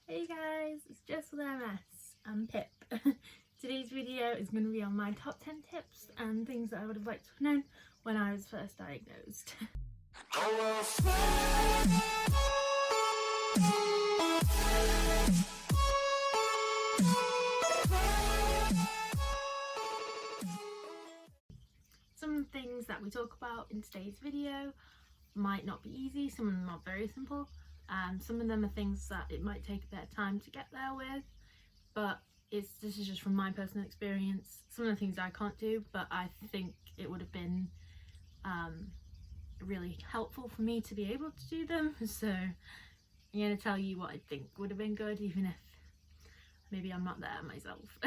Hey guys, it's Jess with MS. I'm Pip. Today's video is going to be on my top 10 tips and things that I would have liked to have known when I was first diagnosed. Some of the things that we talk about in today's video might not be easy, some of them are very simple. Some of them are things that it might take a bit of time to get there with, but this is just from my personal experience. Some of the things I can't do, but I think it would have been really helpful for me to be able to do them. So I'm going to tell you what I think would have been good, even if maybe I'm not there myself.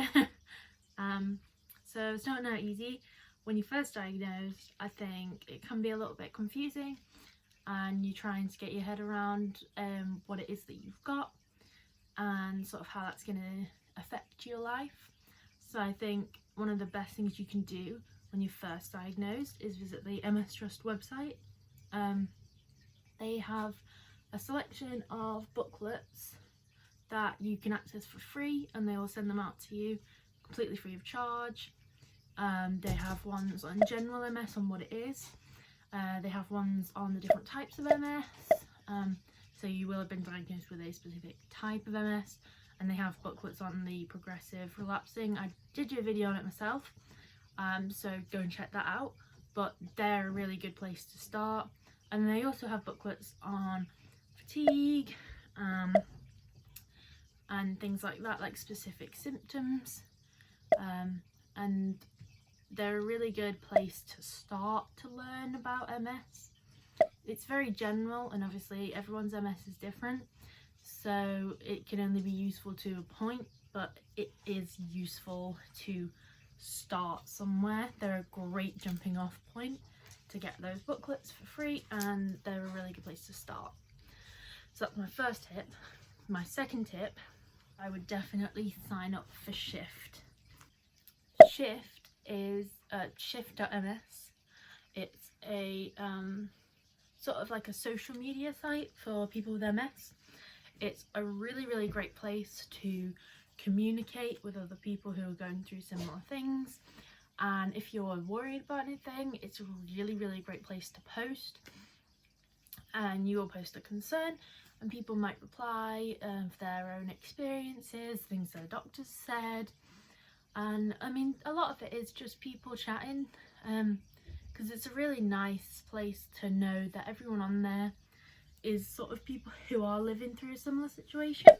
So starting out easy, when you're first diagnosed, I think it can be a little bit confusing and you're trying to get your head around what it is that you've got and sort of how that's going to affect your life. So I think one of the best things you can do when you're first diagnosed is visit the MS Trust website. They have a selection of booklets that you can access for free, and they will send them out to you completely free of charge. They have ones on general MS, on what it is. They have ones on the different types of MS. So you will have been diagnosed with a specific type of MS, and they have booklets on the progressive relapsing. I did do a video on it myself, so go and check that out, but they're a really good place to start. And they also have booklets on fatigue and things like that, like specific symptoms, and they're a really good place to start to learn about MS. It's very general, and obviously everyone's MS is different, so it can only be useful to a point, but it is useful to start somewhere. They're a great jumping off point to get those booklets for free, and they're a really good place to start. So that's my first tip. My second tip, I would definitely sign up for Shift. Shift is Shift.ms. It's a sort of like a social media site for people with MS. It's a really great place to communicate with other people who are going through similar things, and if you're worried about anything, it's a really great place to post, and you will post a concern and people might reply of their own experiences, things their doctors said. And I mean, a lot of it is just people chatting, because it's a really nice place to know that everyone on there is sort of people who are living through a similar situation.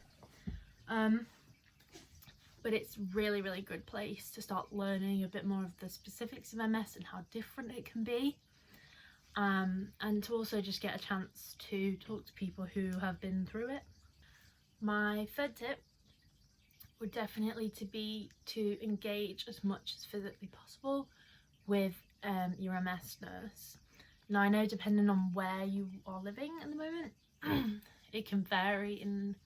But it's really good place to start learning a bit more of the specifics of MS and how different it can be, and to also just get a chance to talk to people who have been through it. My third tip would definitely be to engage as much as physically possible with your MS nurse. Now, I know depending on where you are living at the moment, it can vary in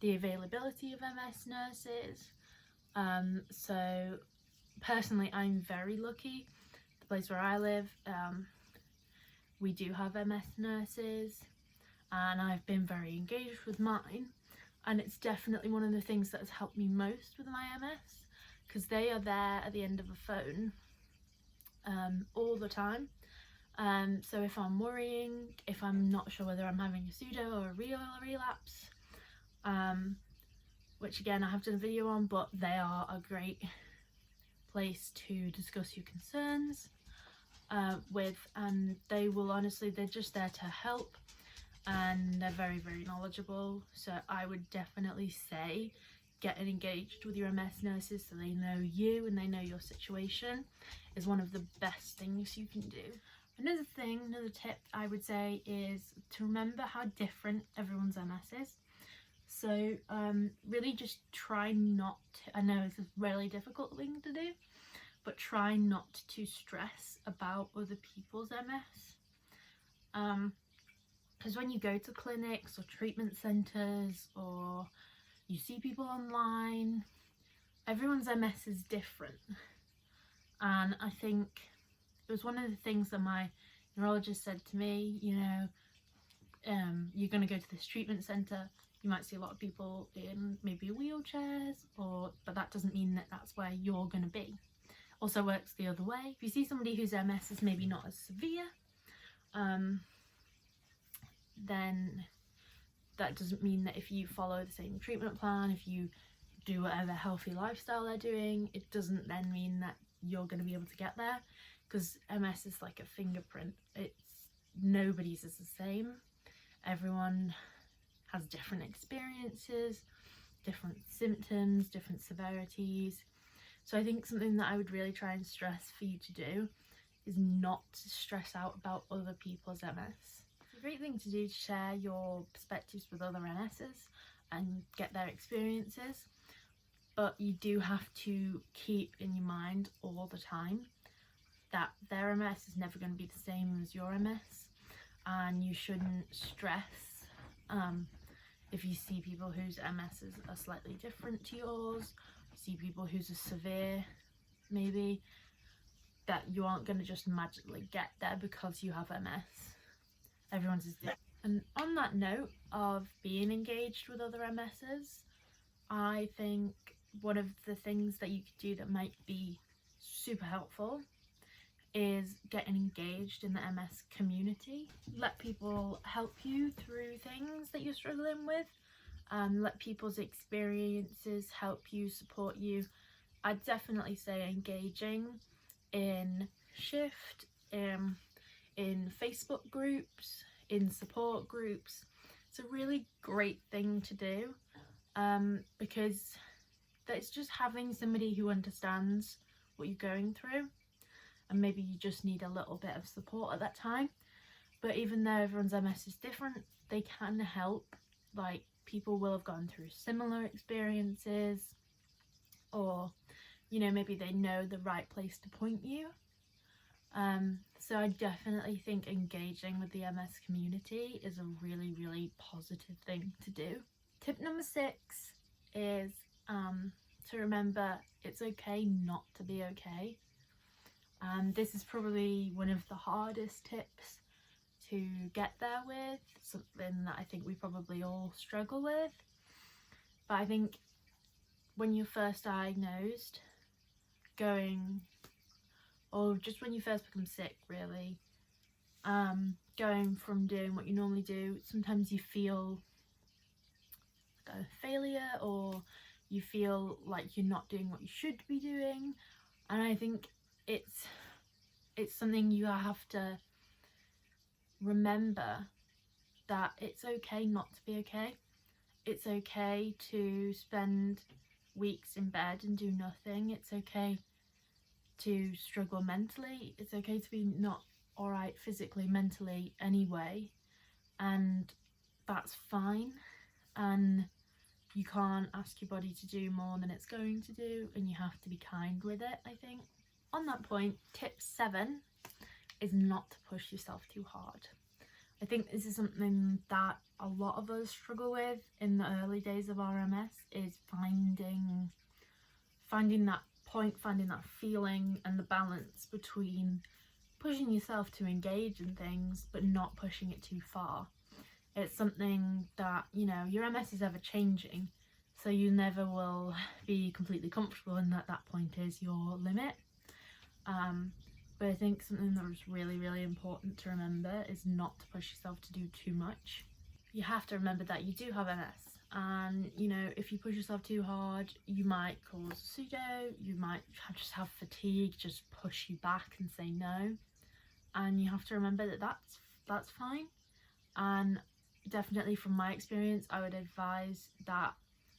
the availability of MS nurses. So personally, I'm very lucky. The place where I live, we do have MS nurses, and I've been very engaged with mine, and it's definitely one of the things that has helped me most with my MS, because they are there at the end of a phone all the time. So if I'm worrying, if I'm not sure whether I'm having a pseudo or a real relapse, which again I have done a video on, but they are a great place to discuss your concerns with, and they will honestly, they're just there to help, and they're very knowledgeable. So I would definitely say getting engaged with your MS nurses so they know you and they know your situation is one of the best things you can do. Another tip I would say is to remember how different everyone's MS is. So really just try not to, I know it's a really difficult thing to do, but try not to stress about other people's MS. Because when you go to clinics or treatment centres or you see people online, everyone's MS is different. And I think it was one of the things that my neurologist said to me, you know, you're going to go to this treatment centre, You might see a lot of people in maybe wheelchairs, but that doesn't mean that that's where you're going to be. Also works the other way. If you see somebody whose MS is maybe not as severe, then that doesn't mean that if you follow the same treatment plan, if you do whatever healthy lifestyle they're doing, it doesn't then mean that you're going to be able to get there, because MS is like a fingerprint. Nobody's is the same. Everyone has different experiences, different symptoms, different severities. So I think something that I would really try and stress for you to do is not to stress out about other people's MS. It's a great thing to do to share your perspectives with other MSs and get their experiences, but you do have to keep in your mind all the time that their MS is never going to be the same as your MS, and you shouldn't stress if you see people whose MSs are slightly different to yours, you see people whose are severe maybe, that you aren't going to just magically get there because you have MS. Everyone's is different. And on that note of being engaged with other MSs, I think one of the things that you could do that might be super helpful is getting engaged in the MS community. Let people help you through things that you're struggling with. Let people's experiences help you, support you. I'd definitely say engaging in Shift, in Facebook groups, in support groups. It's a really great thing to do, because it's just having somebody who understands what you're going through, and maybe you just need a little bit of support at that time. But even though everyone's MS is different, they can help. Like, people will have gone through similar experiences, or maybe they know the right place to point you. So I definitely think engaging with the MS community is a really, really positive thing to do. Tip number 6 is to remember it's okay not to be okay. This is probably one of the hardest tips to get there with, something that I think we probably all struggle with. But I think when you're first diagnosed, or just when you first become sick really, going from doing what you normally do, sometimes you feel like a failure, or you feel like you're not doing what you should be doing. And I think it's something you have to remember, that it's okay not to be okay. It's okay to spend weeks in bed and do nothing. It's okay to struggle mentally. It's okay to be not alright physically, mentally anyway, and that's fine. And you can't ask your body to do more than it's going to do, and you have to be kind with it, I think. On that point, tip 7 is not to push yourself too hard. I think this is something that a lot of us struggle with in the early days of our MS, is finding that point, finding that feeling, and the balance between pushing yourself to engage in things but not pushing it too far. It's something that, your MS is ever changing, so you never will be completely comfortable, and that point is your limit. But I think something that was really, really important to remember is not to push yourself to do too much. You have to remember that you do have MS, and if you push yourself too hard, you might cause pseudo, you might just have fatigue, just push you back and say no. And you have to remember that that's fine. And definitely from my experience, I would advise that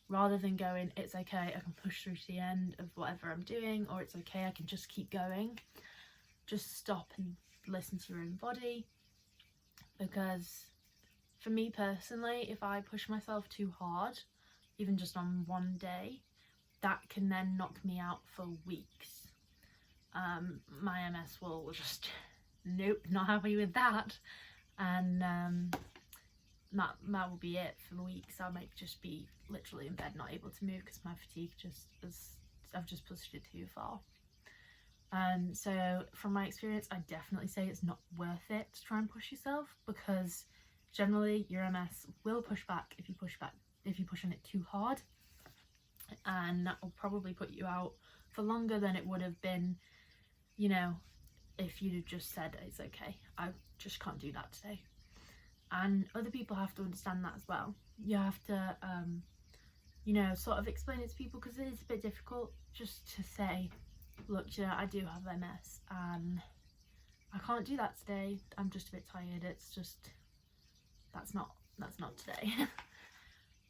rather than going, it's okay, I can push through to the end of whatever I'm doing, or it's okay, I can just keep going, just stop and listen to your own body. Because for me personally, if I push myself too hard, even just on one day, that can then knock me out for weeks. My MS will just, nope, not happy with that. And that will be it for weeks. I might just be literally in bed, not able to move, because my fatigue I've just pushed it too far. So from my experience, I definitely say it's not worth it to try and push yourself, because generally your MS will push back if you push back if you push on it too hard, and that will probably put you out for longer than it would have been, you know, if you'd have just said it's okay, I just can't do that today. And other people have to understand that as well. You have to you know, sort of explain it to people, because it is a bit difficult just to say, look, you know, I do have MS and I can't do that today, I'm just a bit tired, it's just, that's not today.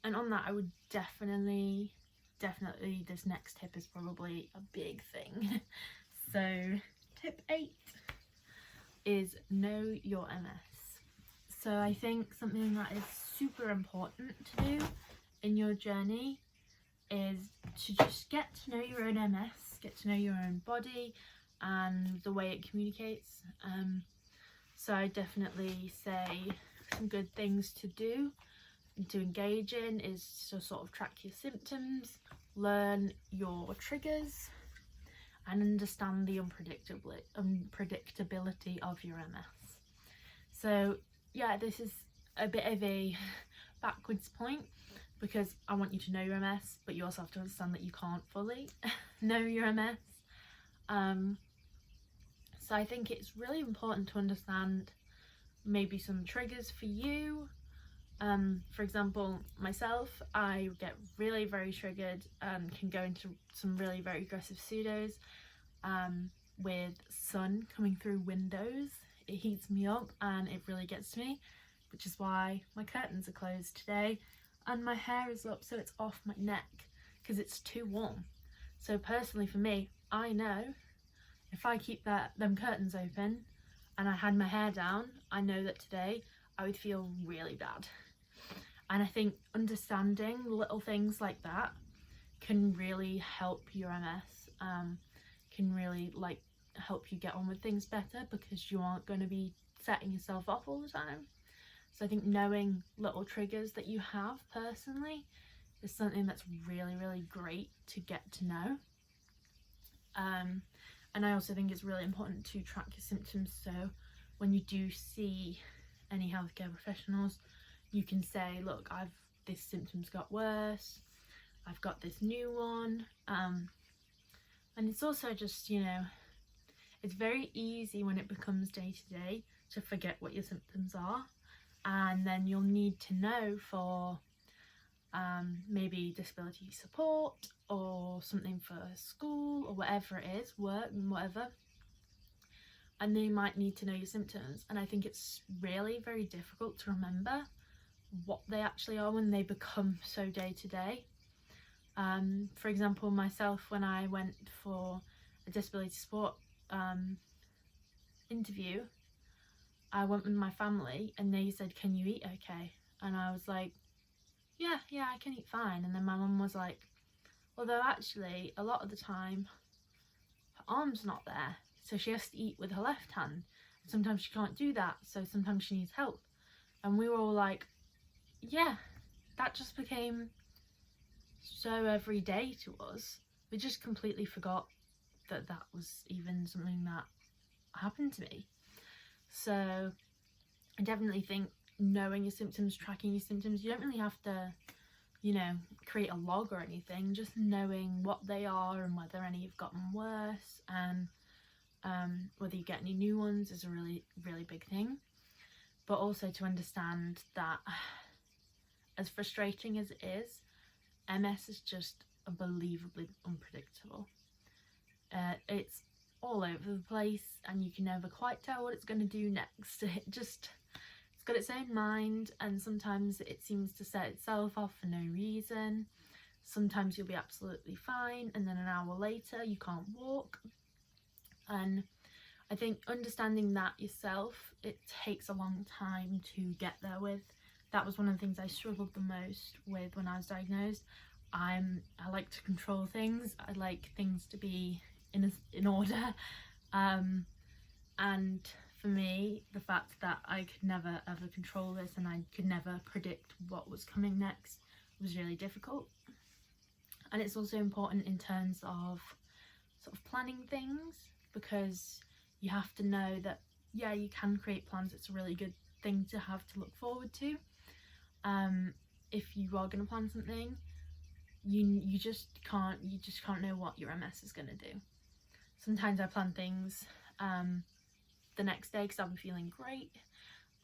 And on that, I would definitely, this next tip is probably a big thing. So tip 8 is know your MS. So I think something that is super important to do in your journey is to just get to know your own MS, get to know your own body and the way it communicates. So I definitely say some good things to do and to engage in is to sort of track your symptoms, learn your triggers, and understand the unpredictability of your MS. So yeah, this is a bit of a backwards point, because I want you to know your MS, but you also have to understand that you can't fully know your MS. So I think it's really important to understand maybe some triggers for you. For example, myself, I get really very triggered and can go into some really very aggressive pseudos with sun coming through windows. It heats me up and it really gets to me, which is why my curtains are closed today and my hair is up so it's off my neck, because it's too warm. So personally for me, I know if I keep them curtains open and I had my hair down, I know that today I would feel really bad. And I think understanding little things like that can really help your MS, can really like help you get on with things better, because you aren't going to be setting yourself off all the time. So I think knowing little triggers that you have personally is something that's really, really great to get to know. And I also think it's really important to track your symptoms, so when you do see any healthcare professionals, you can say, look, this symptom's got worse, I've got this new one. And it's also just, you know, it's very easy when it becomes day to day to forget what your symptoms are, and then you'll need to know for maybe disability support or something for school or whatever it is, work and whatever, and they might need to know your symptoms. And I think it's really very difficult to remember what they actually are when they become so day to day. For example, myself, when I went for a disability support interview, I went with my family and they said, can you eat okay? And I was like, yeah, I can eat fine. And then my mum was like, although actually a lot of the time her arm's not there, so she has to eat with her left hand. Sometimes she can't do that, so sometimes she needs help. And we were all like, yeah, that just became so everyday to us. We just completely forgot that was even something that happened to me. So I definitely think knowing your symptoms, tracking your symptoms, you don't really have to, you know, create a log or anything. Just knowing what they are and whether any have gotten worse, and whether you get any new ones is a really, really big thing. But also to understand that as frustrating as it is, MS is just unbelievably unpredictable. It's all over the place and you can never quite tell what it's going to do next. It's got its own mind, and sometimes it seems to set itself off for no reason. Sometimes you'll be absolutely fine and then an hour later you can't walk. And I think understanding that yourself, it takes a long time to get there with. That was one of the things I struggled the most with when I was diagnosed. I like to control things. I like things to be in order. And for me, the fact that I could never ever control this and I could never predict what was coming next was really difficult. And it's also important in terms of sort of planning things, because you have to know that, yeah, you can create plans. It's a really good thing to have to look forward to. if you are going to plan something, you just can't know what your MS is going to do. Sometimes I plan things the next day because I'll be feeling great,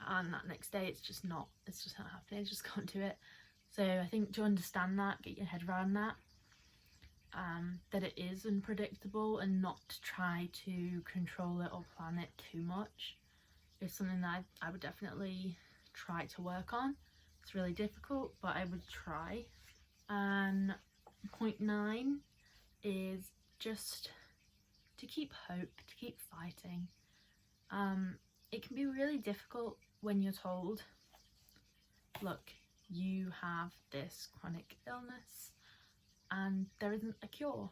and that next day it's just not happening. I just can't do it. So I think to understand that, get your head around that, that it is unpredictable, and not to try to control it or plan it too much is something that I would definitely try to work on. It's really difficult, but I would try. And point 9 is just to keep hope, to keep fighting. It can be really difficult when you're told, look, you have this chronic illness and there isn't a cure.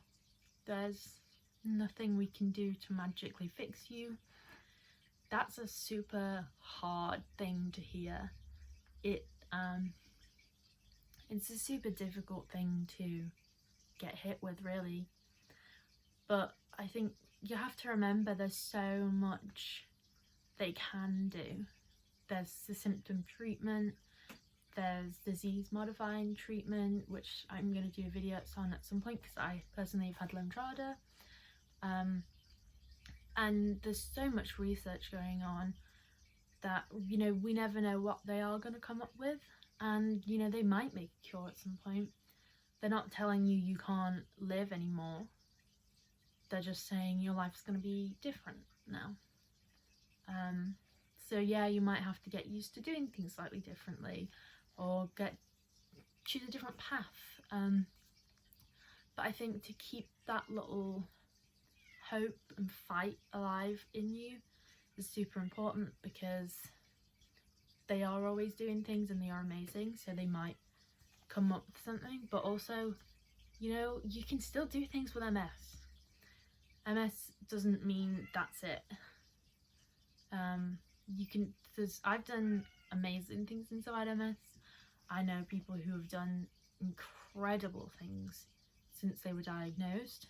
There's nothing we can do to magically fix you. That's a super hard thing to hear. It's a super difficult thing to get hit with, really. But I think you have to remember there's so much they can do. There's the symptom treatment, there's disease modifying treatment, which I'm going to do a video on at some point because I personally have had Lemtrada. And there's so much research going on that, you know, we never know what they are going to come up with, and, you know, they might make a cure at some point. They're not telling you you can't live anymore. They're just saying your life's going to be different now. So yeah, you might have to get used to doing things slightly differently, or choose a different path. But I think to keep that little hope and fight alive in you is super important, because they are always doing things and they are amazing, so they might come up with something. But also, you know, you can still do things with MS. MS doesn't mean that's it. I've done amazing things inside MS. I know people who have done incredible things since they were diagnosed.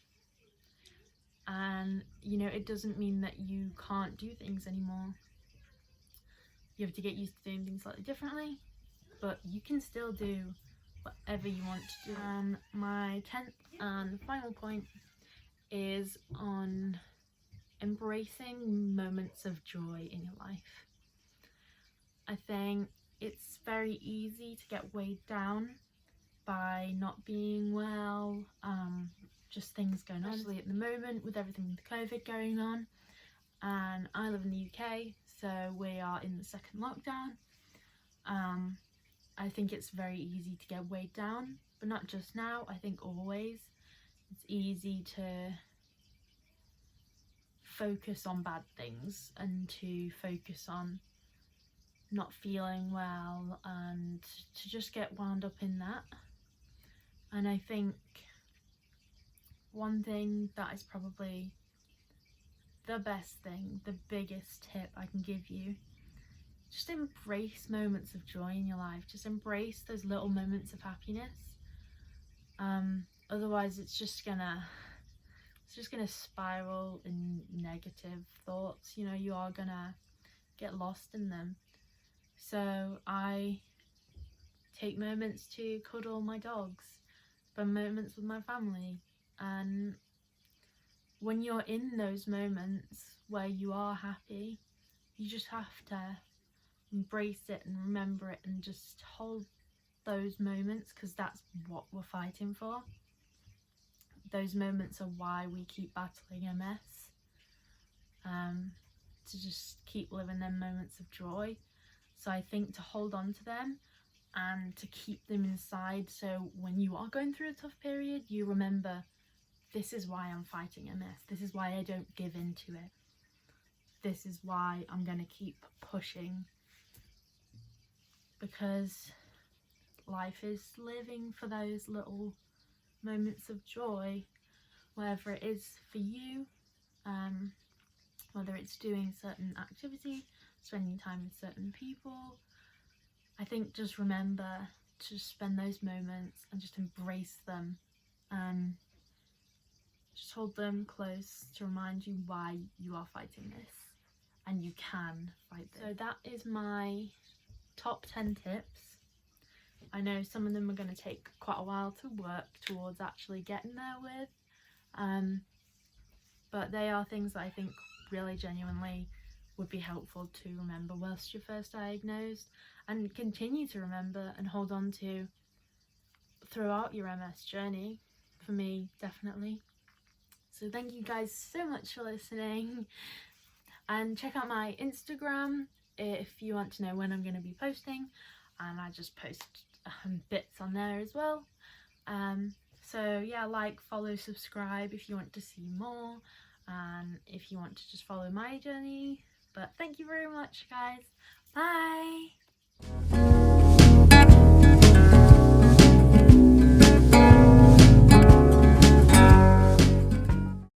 And, you know, it doesn't mean that you can't do things anymore. You have to get used to doing things slightly differently, but you can still do whatever you want to do. And my 10th and final point is on embracing moments of joy in your life. I think it's very easy to get weighed down by not being well, just things going on, especially at the moment with everything with COVID going on. And I live in the UK, so we are in the second lockdown. I think it's very easy to get weighed down, but not just now, I think always. It's easy to focus on bad things and to focus on not feeling well, and to just get wound up in that. And I think one thing that is probably the best thing, the biggest tip I can give you, just embrace moments of joy in your life. Just embrace those little moments of happiness. Otherwise it's just gonna spiral in negative thoughts. You know, you are gonna get lost in them. So I take moments to cuddle my dogs, spend moments with my family, and when you're in those moments where you are happy, you just have to embrace it and remember it and just hold those moments, because that's what we're fighting for. Those moments are why we keep battling MS, to just keep living them moments of joy. So I think to hold on to them and to keep them inside, so when you are going through a tough period, you remember, this is why I'm fighting MS. This is why I don't give in to it. This is why I'm going to keep pushing. Because life is living for those little moments of joy, wherever it is for you, whether it's doing certain activity, spending time with certain people. I think just remember to spend those moments and just embrace them, and just hold them close to remind you why you are fighting this, and you can fight this. So that is my top 10 tips I know some of them are going to take quite a while to work towards actually getting there with, but they are things that I think really genuinely would be helpful to remember whilst you're first diagnosed, and continue to remember and hold on to throughout your MS journey. For me, definitely. So thank you guys so much for listening, and check out my Instagram if you want to know when I'm going to be posting, and I just post bits on there as well. So yeah, like, follow, subscribe if you want to see more, and if you want to just follow my journey. But thank you very much, guys. Bye.